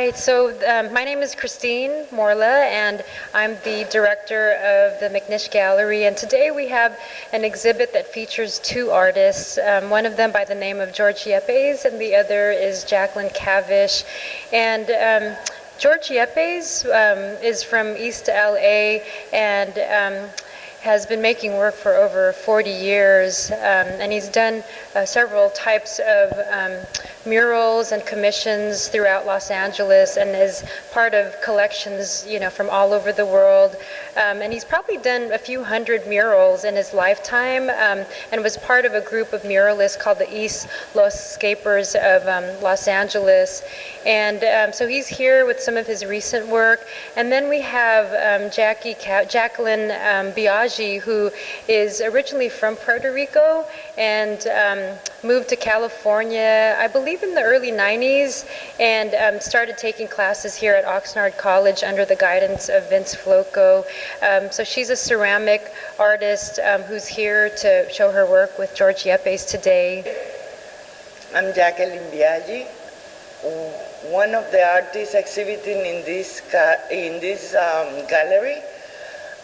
Hi, so my name is Christine Morla, and I'm the director of the Nish Gallary. And today we have an exhibit that features two artists, one of them by the name of George Yepes, and the other is Jacqueline Cavish. And George Yepes is from East LA and has been making work for over 40 years, and he's done several types of murals and commissions throughout Los Angeles, and is part of collections, from all over the world. And he's probably done a few hundred murals in his lifetime, and was part of a group of muralists called the East Los Scapers of Los Angeles. And so he's here with some of his recent work. And then we have Jacqueline Biaggi, who is originally from Puerto Rico and moved to California, I believe in the early 90s, and started taking classes here at Oxnard College under the guidance of Vince Floco. So she's a ceramic artist who's here to show her work with George Yepes today. I'm Jacqueline Biaggi, one of the artists exhibiting in this gallery.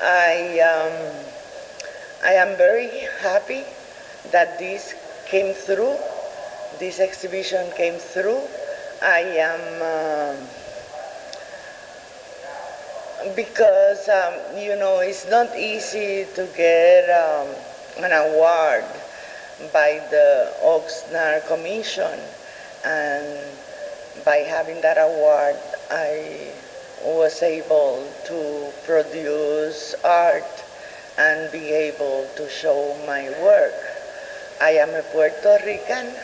I am very happy that this came through. This exhibition came through. I am because it's not easy to get an award by the Oxnard Commission, and by having that award, I was able to produce art and be able to show my work. I am a Puerto Rican.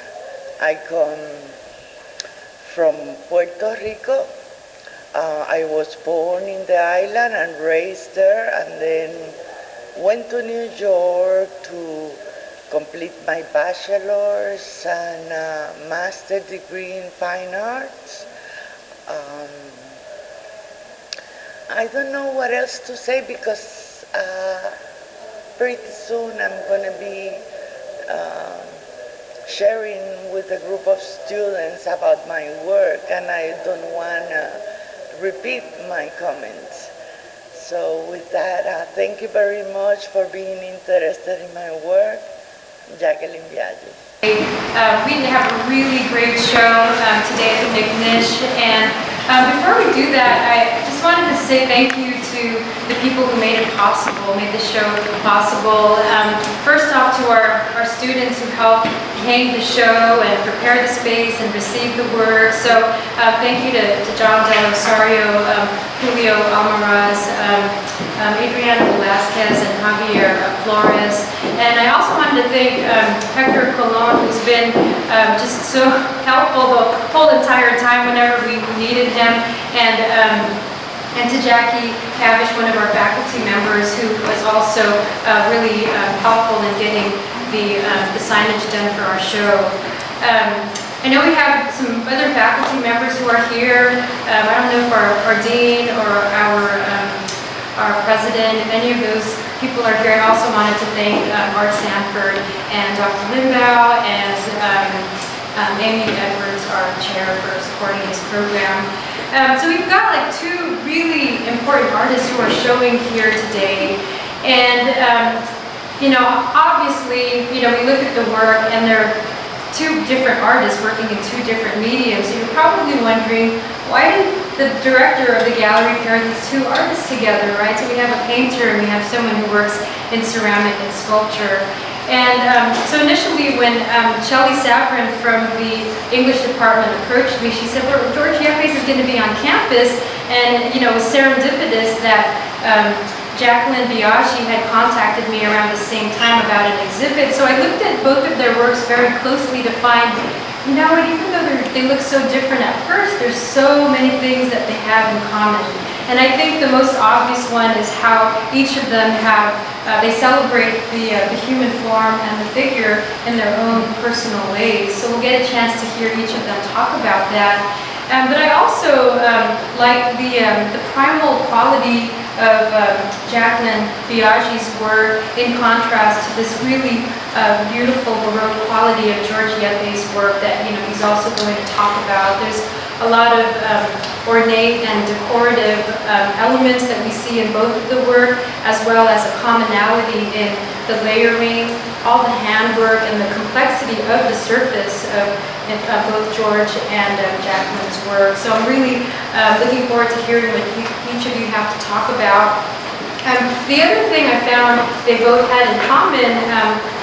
I come from Puerto Rico. I was born in the island and raised there, and then went to New York to complete my bachelor's and master's degree in fine arts. I don't know what else to say, because pretty soon I'm going to be sharing with a group of students about my work, and I don't want to repeat my comments. So with that, thank you very much for being interested in my work. Jacqueline Biaggi. We have a really great show today at the Nish, and before we do that, I just wanted to say thank you to the people who made it possible, made the show possible. First off, to our students who helped hang the show and prepare the space and receive the work. So thank you to John Del Rosario, Julio Almaraz, Adriana Velasquez, and Javier Flores. And I also wanted to thank Hector Colon, who's been just so helpful the whole entire time whenever we needed him, and to Jackie Cavish, one of our faculty members, who was also really helpful in getting the signage done for our show. I know we have some other faculty members who are here. I don't know if our dean or our president, if any of those people are here. I also wanted to thank Art Sanford and Dr. Limbaugh and Amy Edwards, our chair, for supporting this program. So we've got like two really important artists who are showing here today. And, obviously, we look at the work and they're two different artists working in two different mediums. So you're probably wondering, why did the director of the gallery pair these two artists together, right? So we have a painter and we have someone who works in ceramic and sculpture. And so initially when Shelley Safran from the English department approached me, she said, well, George Yepes is going to be on campus, and it was serendipitous that Jacqueline Biaggi had contacted me around the same time about an exhibit. So I looked at both of their works very closely to find, even though they look so different at first, there's so many things that they have in common. And I think the most obvious one is how each of them they celebrate the human form and the figure in their own personal ways. So we'll get a chance to hear each of them talk about that. But I also like the primal quality of Jacqueline Biaggi's work in contrast to this really beautiful Baroque quality of George Yepes' work that he's also going to talk about. There's a lot of ornate and decorative elements that we see in both of the work, as well as a commonality in the layering, all the handwork, and the complexity of the surface of both George and Jacqueline's work. So I'm really looking forward to hearing what each of you have to talk about. The other thing I found they both had in common,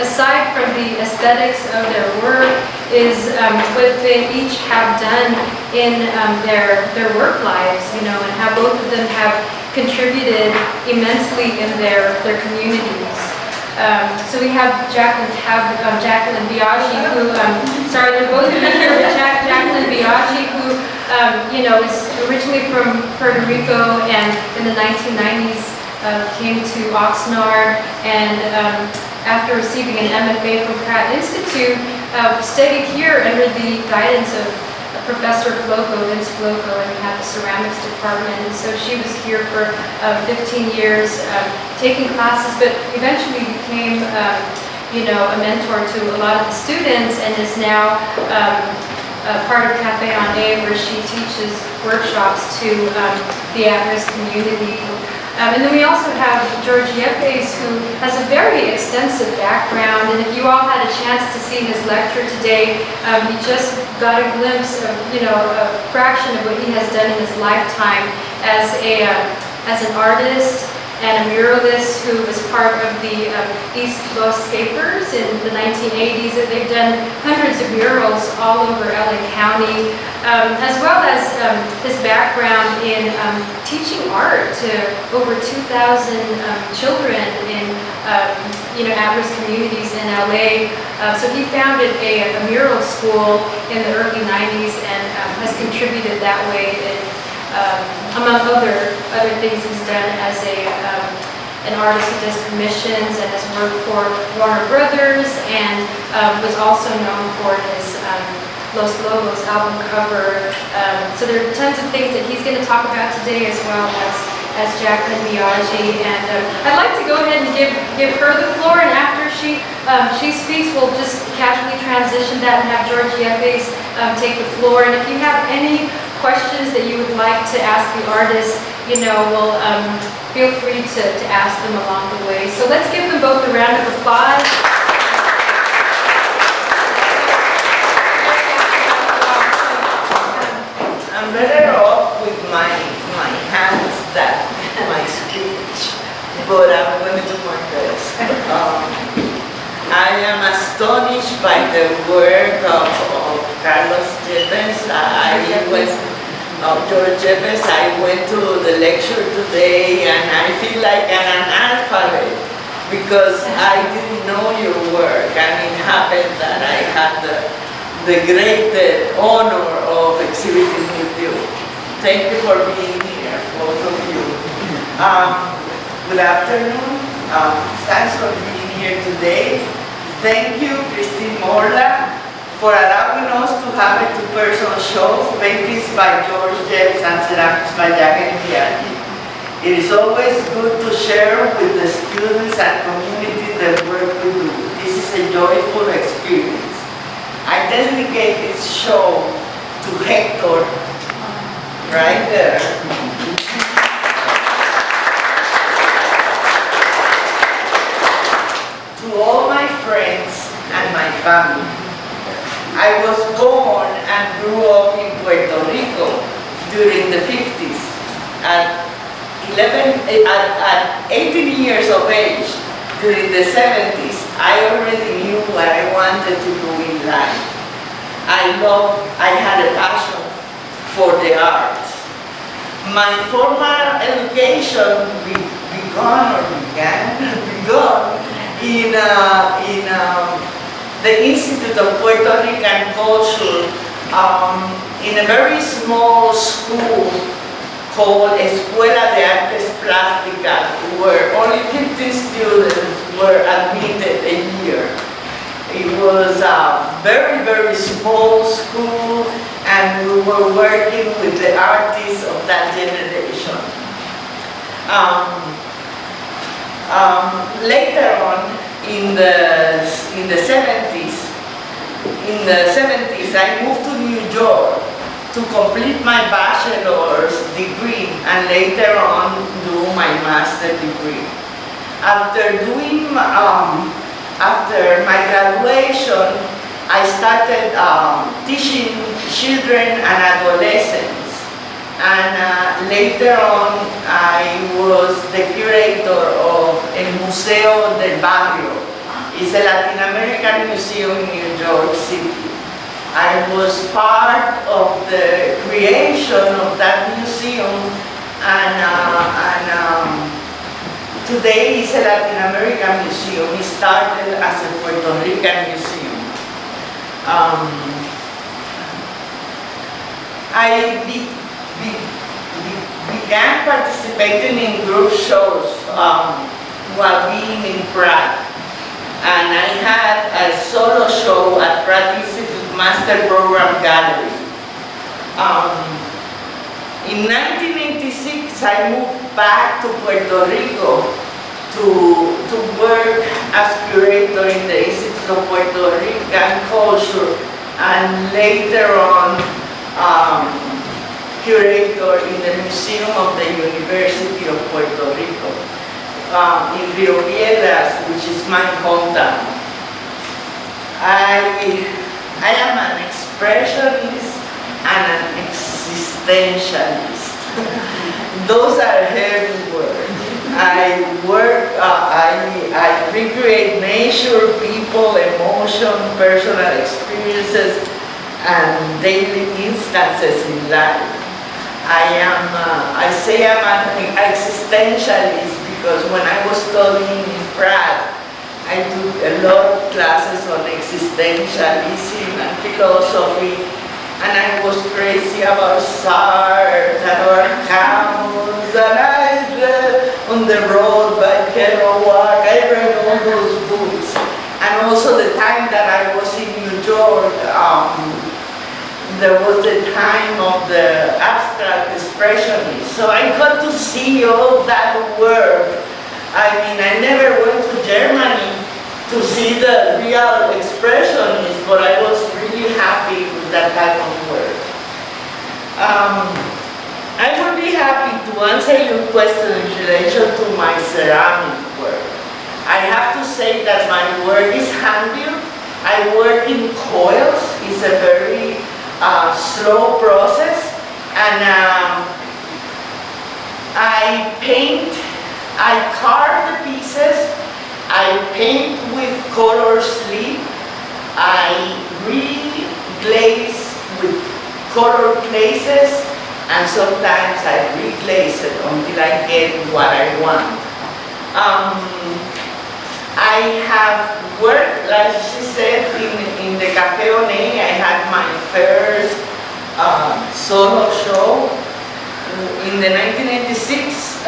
aside from the aesthetics of their work, is what they each have done in their work lives, you know, and how both of them have contributed immensely in their communities. So we have Jacqueline Biaggi, who, sorry, they're both of you here, but Jacqueline Biaggi, who, you know, is originally from Puerto Rico and in the 1990s came to Oxnard, and after receiving an MFA from Pratt Institute, studied here under the guidance of Professor Vince Floco, and we had the ceramics department. And so she was here for 15 years taking classes, but eventually became you know, a mentor to a lot of the students, and is now part of Cafe on A, where she teaches workshops to the at-risk community. And then we also have George Yepes, who has a very extensive background, and if you all had a chance to see his lecture today, you just got a glimpse of, you know, a fraction of what he has done in his lifetime as an artist and a muralist who was part of the East Los Scapers in the 1980s. And they've done hundreds of murals all over LA County, as well as his background in teaching art to over 2,000 children in you know, at-risk communities in LA. So he founded a mural school in the early 90s and has contributed that way in, among other things he's done as an artist who does commissions and has worked for Warner Brothers, and was also known for his Los Lobos album cover. So there are tons of things that he's going to talk about today, as well as Jacqueline Biaggi. And I'd like to go ahead and give her the floor, and after she speaks, we'll just casually transition that and have George Yepes take the floor. And if you have any questions that you would like to ask the artist, you know, we'll feel free to ask them along the way. So let's give them both a round of applause. I'm better off with my hands than my speech, but I'm going to do my best. I am astonished by the work of Carlos Yepes. George Yepes. I went to the lecture today, and I feel like an analphabet because I didn't know your work, and it happened that I had the great honor of exhibiting with you. Thank you for being here, both of you. Good afternoon. Thanks for being here today. Thank you, Christine Morla, for allowing us to have a two-person show, paintings by George Yepes and ceramics by Jacqueline Biaggi. It is always good to share with the students and community the work we do. This is a joyful experience. I dedicate this show to Hector, right there. To all my friends and my family. I was born and grew up in Puerto Rico during the 50s. At 18 years of age, during the 70s, I already knew what I wanted to do in life. I had a passion for the arts. My formal education began in the Institute of Puerto Rican Culture in a very small school called Escuela de Artes Plásticas, where only 50 students were admitted a year. It was a very, very small school, and we were working with the artists of that generation. Later on, in the 70s, I moved to New York to complete my bachelor's degree and later on do my master's degree. After my graduation, I started teaching children and adolescents. And later on, I was the curator of El Museo del Barrio. It's a Latin American museum in New York City. I was part of the creation of that museum, and today it's a Latin American museum. It started as a Puerto Rican museum. I began participating in group shows while being in Prague. And I had a solo show at Prague Institute Master Program Gallary. In 1986, I moved back to Puerto Rico to work as curator in the Institute of Puerto Rican Culture, and later on curator in the Museum of the University of Puerto Rico in Rio Piedras, which is my hometown. I am an expressionist and an existentialist. Those are heavy words. I recreate nature, people, emotion, personal experiences, and daily instances in life. I say I'm an existentialist because when I was studying in Prague, I took a lot of classes on existentialism and philosophy, and I was crazy about Sartre, about Camus, and I read On the Road by Kerouac. I read all those books. And also the time that I was in New York, there was the time of the abstract expressionists. So I got to see all that work. I mean, I never went to Germany to see the real expressionists, but I was really happy with that type of work. I would be happy to answer your question in relation to my ceramic work. I have to say that my work is hand-built. I work in coils. It's a very slow process, and I paint, I carve the pieces, I paint with color sleeve, I re-glaze with color glazes, and sometimes I re-glaze it until I get what I want. I have worked, like she said, in the Café Oné. I had my first solo show in the 1986.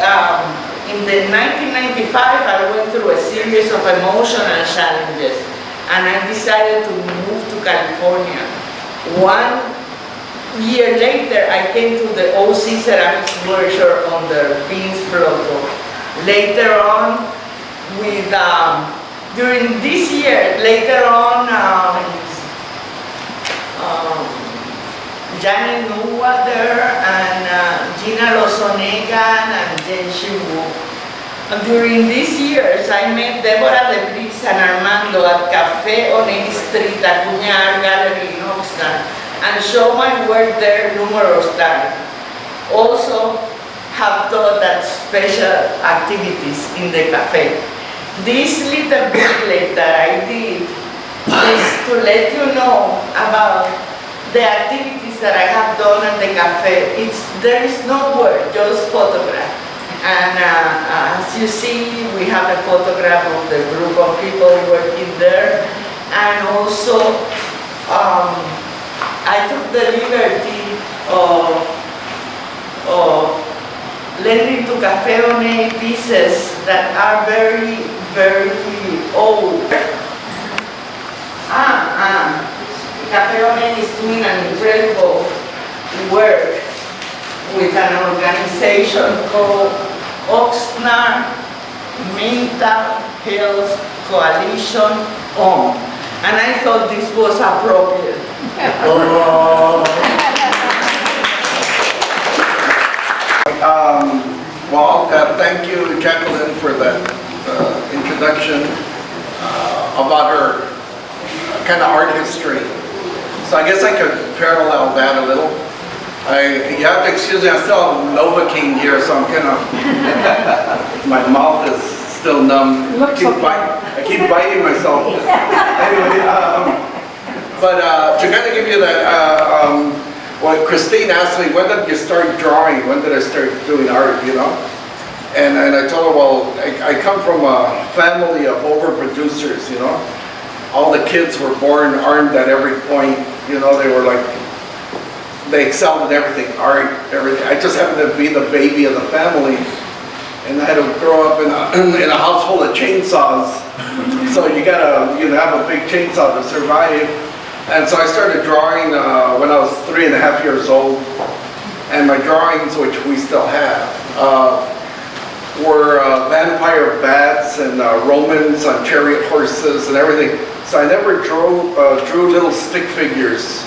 In the 1995, I went through a series of emotional challenges, and I decided to move to California. 1 year later, I came to the OC Ceramics workshop on the Beans Floto. Later on, during this year, later on, Janet Newwater and Gina Lozonegan and Jen Shiwu. During these years, I met Deborah Debris and Armando at Café Oné Street at Gallary in Oxnard and show my work there numerous times. Also, have taught at special activities in the cafe. This little booklet that I did is to let you know about the activities that I have done at the cafe. There is no word, just photograph. And as you see, we have a photograph of the group of people working there. And also, I took the liberty of lending to Café Oné pieces that are very, very old. Café Oné is doing an incredible work with an organization called Oxnard Mental Health Coalition On. And I thought this was appropriate. Oh. Well, thank you, Jacqueline, for that introduction about her kind of art history. So I guess I could parallel that a little. You have to excuse me, I still have Novocaine here, so I'm kind of, my mouth is still numb. I keep biting myself. Anyway, but to kind of give you that, well, Christine asked me, when did you start drawing? When did I start doing art, you know? And I told her, well, I come from a family of overproducers, you know? All the kids were born armed at every point, you know, they were like, they excelled in everything, art, everything. I just happened to be the baby of the family, and I had to grow up in a house full of chainsaws. So you have a big chainsaw to survive. And so I started drawing when I was 3.5 years old, and my drawings, which we still have, were vampire bats and Romans on chariot horses and everything. So I never drew little stick figures.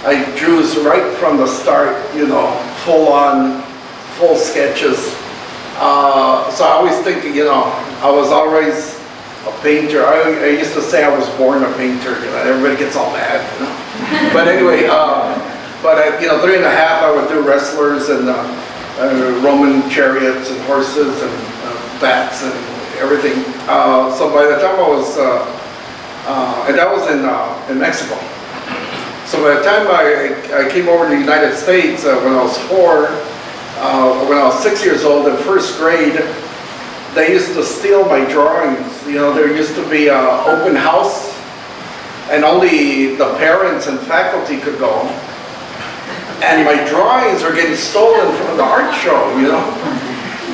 I drew right from the start, you know, full sketches. So I always think, you know, I was always a painter. I used to say I was born a painter, you know, everybody gets all mad, you know. But anyway, you know, 3.5, I would do wrestlers and Roman chariots and horses and bats and everything. So by the time I was, and that was in Mexico. So by the time I came over to the United States when I was 4, when I was 6 years old in first grade, they used to steal my drawings. You know, there used to be an open house and only the parents and faculty could go. And my drawings were getting stolen from the art show, you know.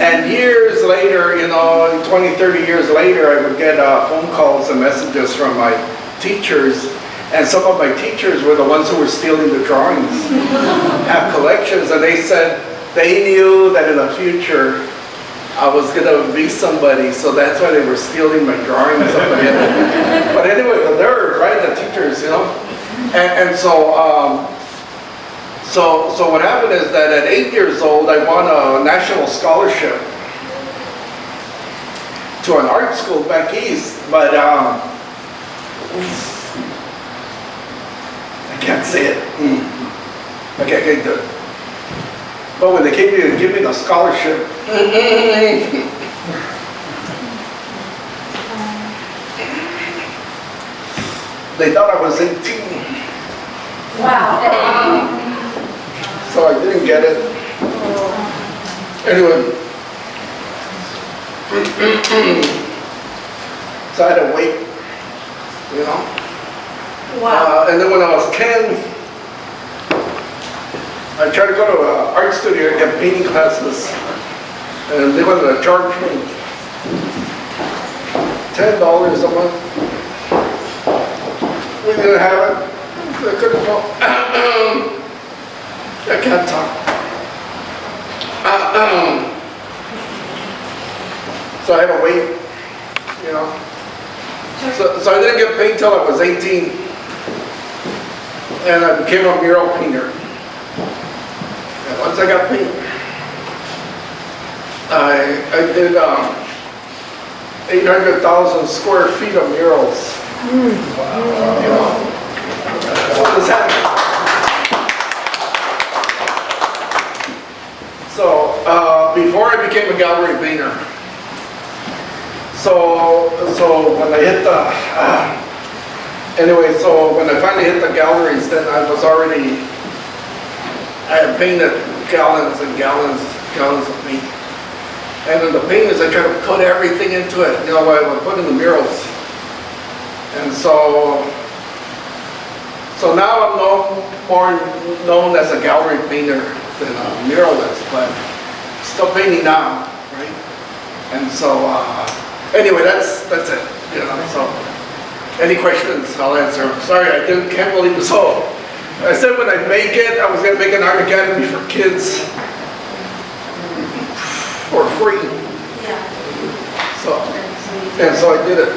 And years later, you know, 20, 30 years later, I would get phone calls and messages from my teachers. And some of my teachers were the ones who were stealing the drawings, have collections, and they said they knew that in the future I was going to be somebody, so that's why they were stealing my drawings. But anyway, the nerve, right, the teachers, you know. And so, so what happened is that at 8 years old, I won a national scholarship to an art school back east, but I can't say it. Okay, I can't do it. But when they came to give me the scholarship, they thought I was 18. Wow. So I didn't get it. Anyway. So I had to wait, you know. Wow. And then when I was 10, I tried to go to an art studio and get painting classes. And they wanted to charge me $10 a month. We didn't have it. I couldn't go. I can't talk. So I had to wait, you know. So I didn't get paid till I was 18. And I became a mural painter. And once I got paid, I did 800,000 square feet of murals. Wow. You know, what does that mean? So before I became a gallery painter, so when I hit the anyway, so when I finally hit the galleries, then I had painted gallons and gallons of paint. And in the paintings, I tried to put everything into it. You know, I would put in the murals. And so now I'm more known as a gallery painter than a muralist, but still painting now, right? And so anyway, that's it. You know, so any questions, I'll answer. Sorry, can't believe this whole. I said when I make it, I was going to make an art academy for kids for free. Yeah. So I did it.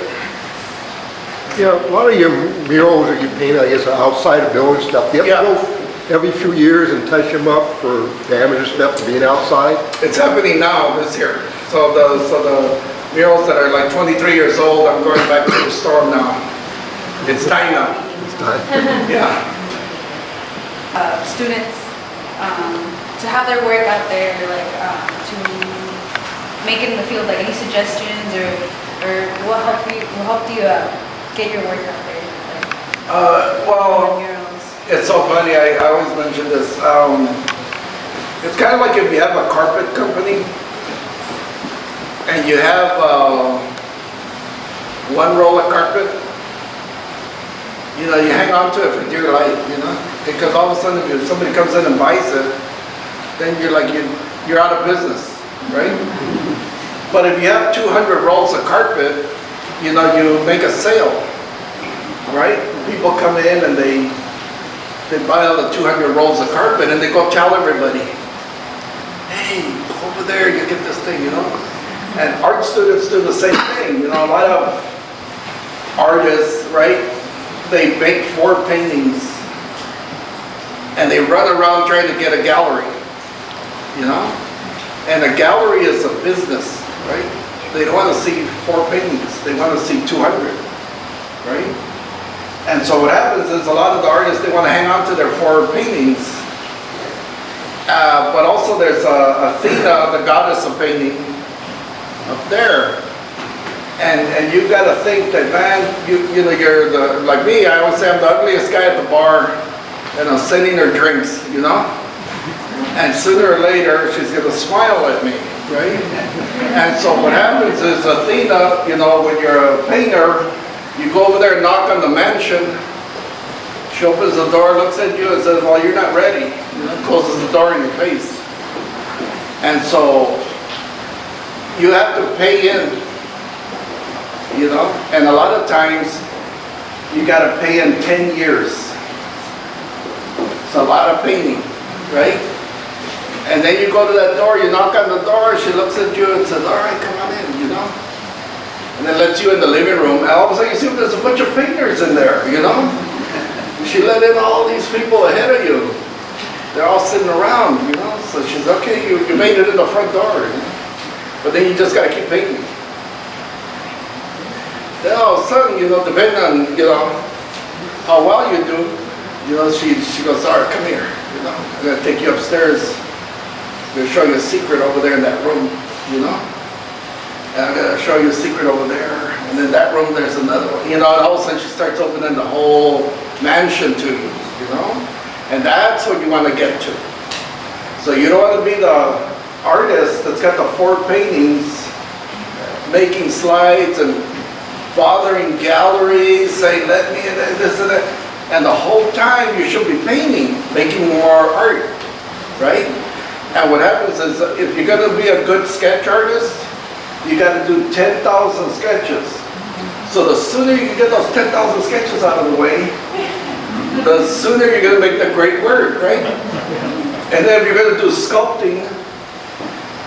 Yeah, a lot of your murals that you paint, I guess, are outside of building stuff. Do you ever go every few years and touch them up for damage and stuff being outside? It's happening now this year. So the murals that are like 23 years old, I'm going back to restore them now. It's time now. It's time. Yeah. Students to have their work out there, like to make it in the field, like any suggestions or what helped you get your work out there? Like, Well, murals. it's so funny. I always mention this. It's kind of like if you have a carpet company and you have one roll of carpet, you know, you hang on to it for dear life, you know, because all of a sudden if somebody comes in and buys it, then you're like, you're out of business, right? But if you have 200 rolls of carpet, you know, you make a sale, right? People come in and they buy all the 200 rolls of carpet and they go tell everybody, hey, over there you get this thing, you know? And art students do the same thing, you know, a lot of artists, right? They make 4 paintings and they run around trying to get a gallery, you know? And a gallery is a business, right? They don't want to see 4 paintings, they want to see 200, right? And so what happens is a lot of the artists, they want to hang on to their 4 paintings. But also there's Athena, the goddess of painting, up there. And you've got to think that, man, you know, you're like me, I always say I'm the ugliest guy at the bar, and I'm sending her drinks, you know? And sooner or later, she's going to smile at me, right? And so what happens is Athena, you know, when you're a painter, you go over there and knock on the mansion, she opens the door, looks at you and says, well, you're not ready. You know, closes the door in your face. And so you have to pay in, you know, and a lot of times you got to pay in 10 years. It's a lot of painting, right? And then you go to that door, you knock on the door, she looks at you and says, all right, come on in, you know? And then lets you in the living room, and all of a sudden you see there's a bunch of painters in there, you know? She let in all these people ahead of you. They're all sitting around, you know? So she's, okay, you made it in the front door, you know? But then you just gotta keep painting. Then all of a sudden, you know, depending on, you know, how well you do, you know, she goes, all right, come here, you know? I'm gonna take you upstairs. I'm gonna show you a secret over there in that room, you know? And I'm gonna show you a secret over there. And then that room, there's another one. You know, and all of a sudden she starts opening the whole mansion to you, you know? And that's what you want to get to. So you don't want to be the artist that's got the 4 paintings, making slides and bothering galleries, saying, let me in this and that. And the whole time you should be painting, making more art, right? And what happens is, if you're going to be a good sketch artist, you got to do 10,000 sketches. So the sooner you can get those 10,000 sketches out of the way, the sooner you're going to make the great work, right? And then if you're going to do sculpting,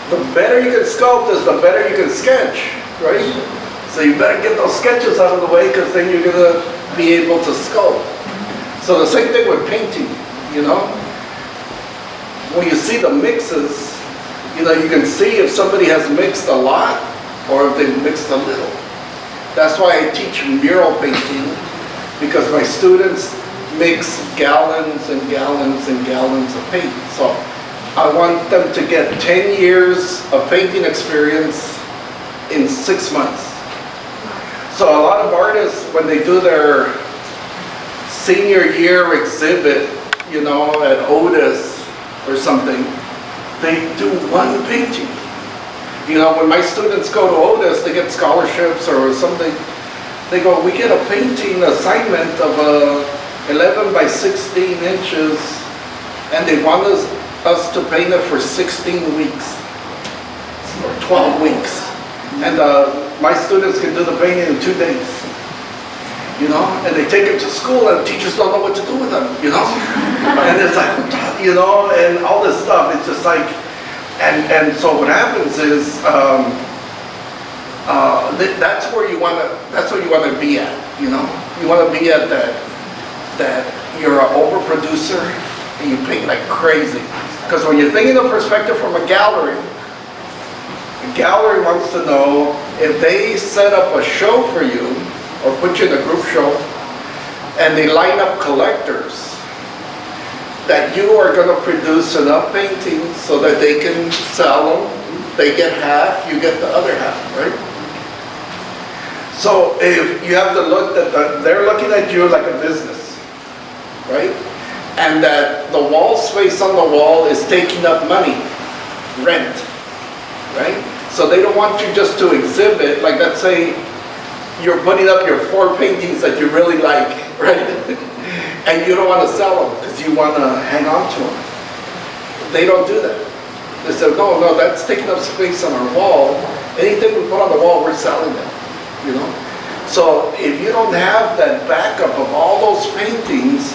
the better you can sculpt is the better you can sketch, right? So you better get those sketches out of the way, because then you're going to be able to sculpt. So the same thing with painting, you know? When you see the mixes, you know, you can see if somebody has mixed a lot or if they've mixed a little. That's why I teach mural painting, because my students mix gallons and gallons and gallons of paint. So I want them to get 10 years of painting experience in 6 months. So a lot of artists, when they do their senior year exhibit, you know, at Otis or something, they do 1 painting. You know, when my students go to Otis, they get scholarships or something. They go, we get a painting assignment of 11 by 16 inches, and they want us to paint it for 16 weeks or 12 weeks. And my students can do the painting in 2 days. You know, and they take it to school and teachers don't know what to do with them, you know? And it's like, you know, and all this stuff, it's just like, and so what happens is, that's where you want to be at, you know? You want to be at that you're an overproducer and you paint like crazy. Because when you're thinking of perspective from a gallery, the gallery wants to know if they set up a show for you or put you in a group show and they line up collectors, that you are going to produce enough paintings so that they can sell them. They get half, you get the other half, right? So if you have to look that they're looking at you like a business, right? And that the wall space on the wall is taking up money, rent, right? So they don't want you just to exhibit, like let's say you're putting up your 4 paintings that you really like, right? And you don't want to sell them because you want to hang on to them. They don't do that. They say, no, that's taking up space on our wall. Anything we put on the wall, we're selling them, you know? So if you don't have that backup of all those paintings,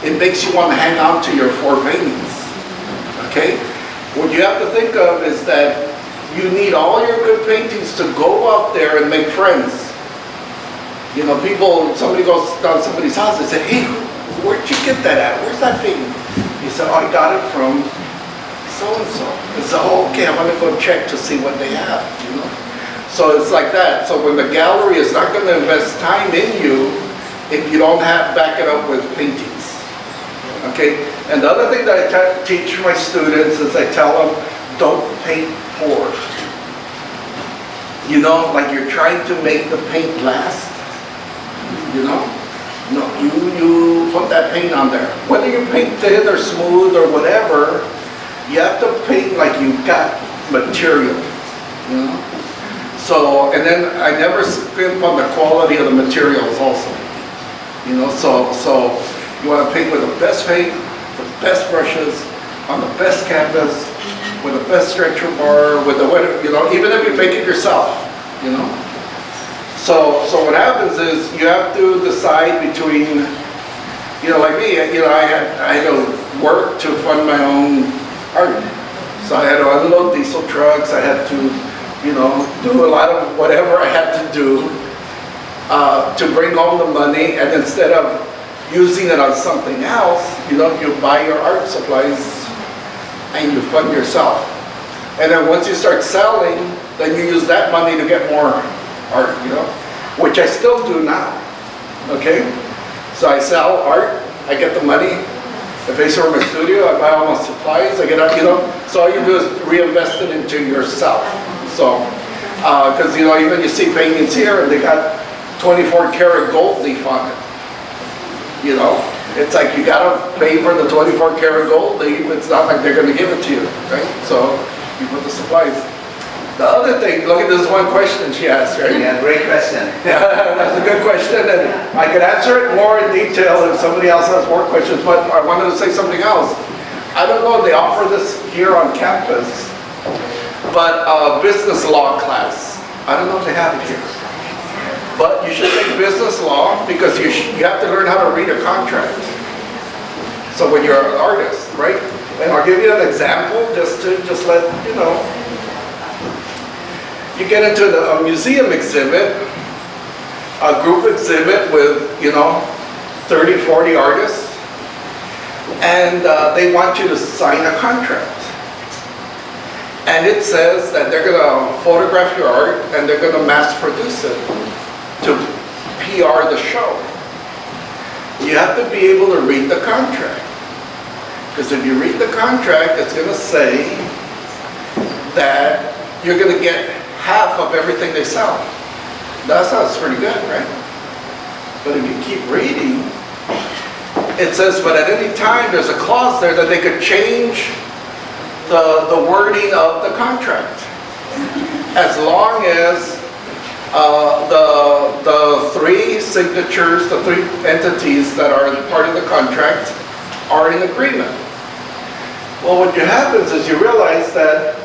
it makes you want to hang on to your 4 paintings, okay? What you have to think of is that you need all your good paintings to go out there and make friends. You know, somebody goes down to somebody's house and say, hey, where'd you get that at? Where's that painting? He said, oh, I got it from so-and-so. He said, oh, okay, I'm going to go check to see what they have, you know? So it's like that. So when the gallery is not going to invest time in you if you don't back it up with paintings, okay? And the other thing that I teach my students is I tell them, don't paint poor. You know, like you're trying to make the paint last, you know? No, you put that paint on there. Whether you paint thin or smooth or whatever, you have to paint like you got material, you know? So, and then I never skimp on the quality of the materials also, you know? So you want to paint with the best paint, the best brushes, on the best canvas, with the best stretcher bar, with the, you know, even if you make it yourself, you know? So what happens is you have to decide between, you know, like me, you know, I had to work to fund my own art. So I had to unload diesel trucks, I had to, you know, do a lot of whatever I had to do to bring home the money, and instead of using it on something else, you know, you buy your art supplies and you fund yourself. And then once you start selling, then you use that money to get more art, you know, which I still do now, okay? So I sell art, I get the money, I pay for my studio, I buy all my supplies, I get up, you know, so all you do is reinvest it into yourself. So, because, you know, even you see paintings here and they got 24 karat gold leaf on it, you know? It's like you gotta pay for the 24 karat gold leaf, it's not like they're gonna give it to you, right? So you put the supplies. The other thing, look at this one question she asked, right? Yeah, great question. That's a good question, and I could answer it more in detail if somebody else has more questions, but I wanted to say something else. I don't know if they offer this here on campus, but business law class. I don't know if they have it here. But you should take business law because you have to learn how to read a contract. So when you're an artist, right? And I'll give you an example just let you know. You get into a museum exhibit, a group exhibit with, you know, 30, 40 artists, and they want you to sign a contract. And it says that they're going to photograph your art and they're going to mass produce it to PR the show. You have to be able to read the contract. Because if you read the contract, it's going to say that you're going to get half of everything they sell. That sounds pretty good, right? But if you keep reading, it says, but at any time there's a clause there that they could change the wording of the contract. As long as the 3 signatures, the 3 entities that are part of the contract are in agreement. Well, what happens is you realize that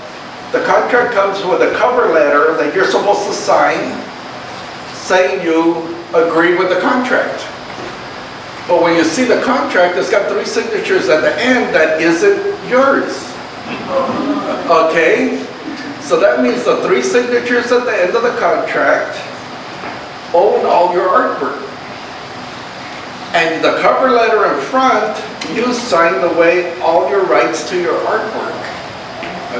the contract comes with a cover letter that you're supposed to sign saying you agree with the contract. But when you see the contract, it's got 3 signatures at the end that isn't yours. Okay? So that means the 3 signatures at the end of the contract own all your artwork. And the cover letter in front, you signed away all your rights to your artwork,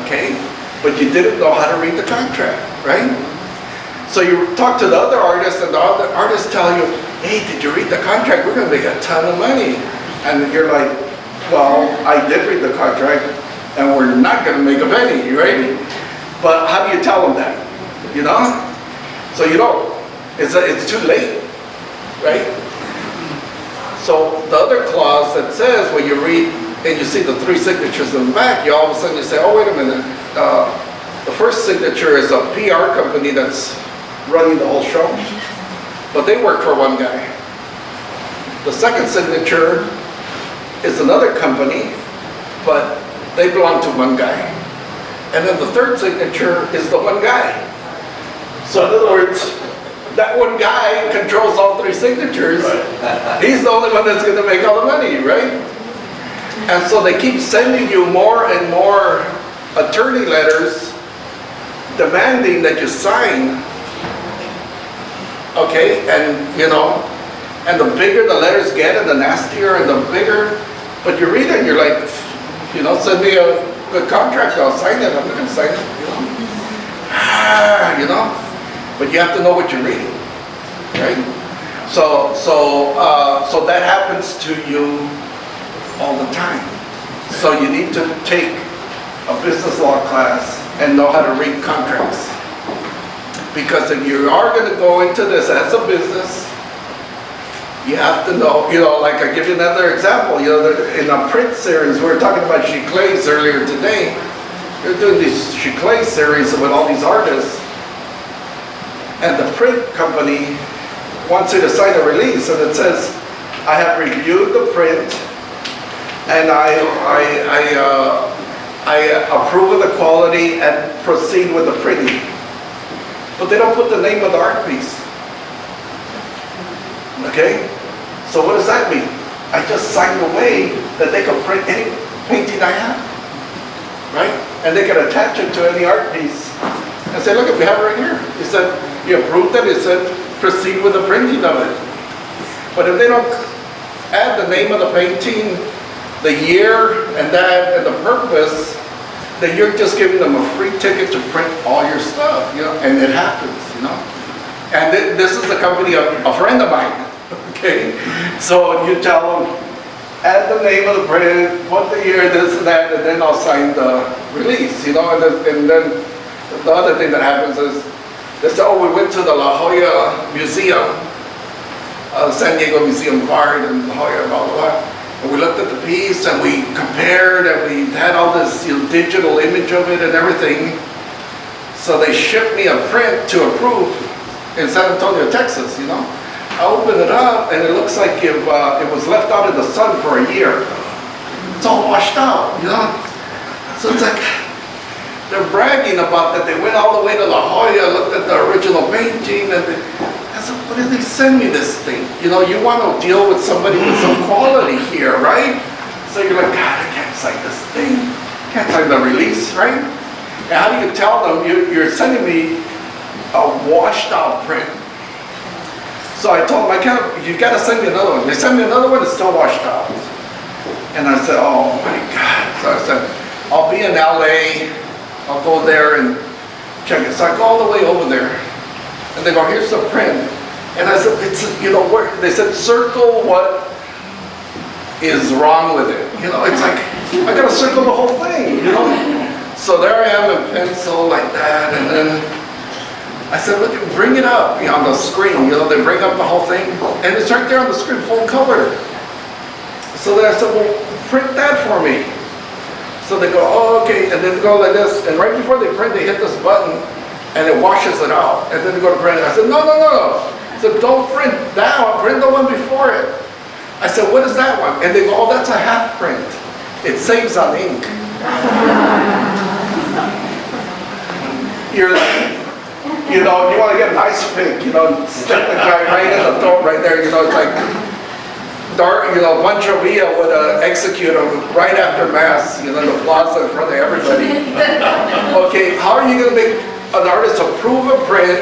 okay? But you didn't know how to read the contract, right? So you talk to the other artists, and the other artists tell you, hey, did you read the contract? We're gonna make a ton of money. And you're like, well, I did read the contract, and we're not gonna make a penny, right? But how do you tell them that, you know? So you don't, it's too late, right? So the other clause that says when you read and you see the 3 signatures in the back, you all of a sudden you say, oh, wait a minute. The first signature is a PR company that's running the whole show, but they work for one guy. The second signature is another company, but they belong to one guy. And then the third signature is the one guy. So in other words, that one guy controls all 3 signatures. Right. He's the only one that's going to make all the money, right? And so they keep sending you more and more attorney letters demanding that you sign, okay? And you know, and the bigger the letters get and the nastier and the bigger, but you read it and you're like, you know, send me a good contract, I'll sign it, I'm not going to sign it, you know? You know? But you have to know what you're reading, right? So that happens to you all the time. So you need to take a business law class and know how to read contracts. Because if you are going to go into this as a business, you have to know, you know, like I give you another example, you know, in a print series, we were talking about chiclets earlier today. They're doing these chiclet series with all these artists. And the print company wants you to sign a release, and it says, I have reviewed the print, and I approve of the quality and proceed with the printing. But they don't put the name of the art piece. Okay? So what does that mean? I just signed away that they can print any painting I have, right? And they can attach it to any art piece and say, look, we have it right here. He said, you approved it, it said, proceed with the printing of it. But if they don't add the name of the painting, the year, and that, and the purpose, then you're just giving them a free ticket to print all your stuff, you know, and it happens, you know. And this is a company of a friend of mine, okay? So you tell them, add the name of the print, what the year, this and that, and then I'll sign the release, you know, and then the other thing that happens is, they say, oh, we went to the La Jolla Museum, San Diego Museum of Art and La Jolla, blah, blah, blah. And we looked at the piece and we compared and we had all this, you know, digital image of it and everything. So they shipped me a print to approve in San Antonio, Texas, you know. I opened it up and it looks like if it was left out in the sun for a year. It's all washed out, you know. So it's like, they're bragging about that they went all the way to La Jolla, looked at the original painting, and I said, what did they send me this thing? You know, you want to deal with somebody with some quality here, right? So you're like, God, I can't sign this thing. Can't sign the release, right? And how do you tell them you're sending me a washed out print? So I told them, you got to send me another one. They sent me another one, it's still washed out. And I said, oh my God. So I said, I'll be in LA. I'll go there and check it. So I go all the way over there, and they go, here's the print. And I said, it's, you know, where, they said, circle what is wrong with it. You know, it's like, I gotta circle the whole thing, you know? So there I am in pencil like that, and then I said, look, bring it up, you know, on the screen. You know, they bring up the whole thing, and it's right there on the screen, full color. So then I said, well, print that for me. So they go, oh, okay, and then they go like this, and right before they print, they hit this button, and it washes it out, and then they go to print it. I said, no. I said, don't print that one, print the one before it. I said, what is that one? And they go, oh, that's a half print. It saves on ink. You're like, you know, you want to get an ice pick, you know, stick the guy right in the throat right there, you know, it's like, you know, Pancho Villa would execute him right after Mass, you know, in the plaza in front of everybody. Okay, how are you going to make an artist approve a print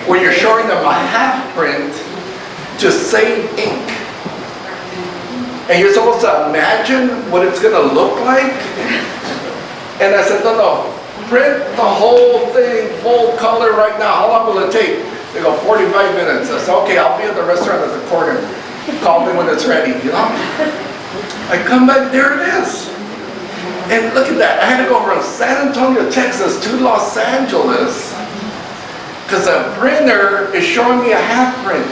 when you're showing them a half print to save ink? And you're supposed to imagine what it's gonna look like. And I said, no, print the whole thing full color right now. How long will it take? They go, 45 minutes. I said, okay, I'll be at the restaurant at the corner. Call me when it's ready, you know? I come back, there it is. And look at that, I had to go from San Antonio, Texas to Los Angeles because the printer is showing me a half print.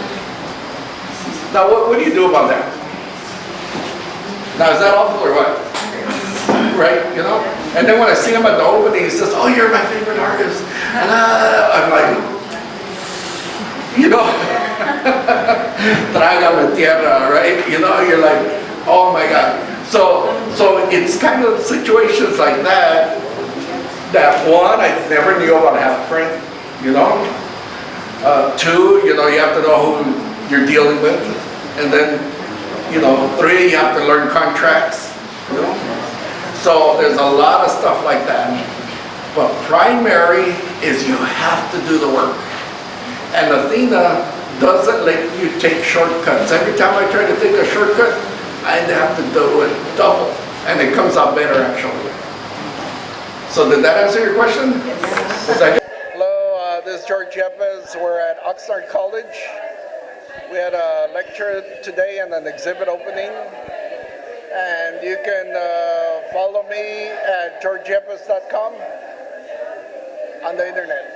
Now, what do you do about that? Now, is that awful or what? Right, you know? And then when I see him at the opening, he says, oh, you're my favorite artist. And I'm like, you know, trágame tierra, right? You know, you're like, oh my God. So it's kind of situations like that, one, I never knew about half print, you know? Two, you know, you have to know who you're dealing with. And then, you know, three, you have to learn contracts, you know? So there's a lot of stuff like that. But primary is you have to do the work. And Athena doesn't let you take shortcuts. Every time I try to take a shortcut, I have to do it double. And it comes out better, actually. So did that answer your question? Yes. Hello, this is George Yepes. We're at Oxnard College. We had a lecture today and an exhibit opening. And you can follow me at georgeyepes.com on the internet.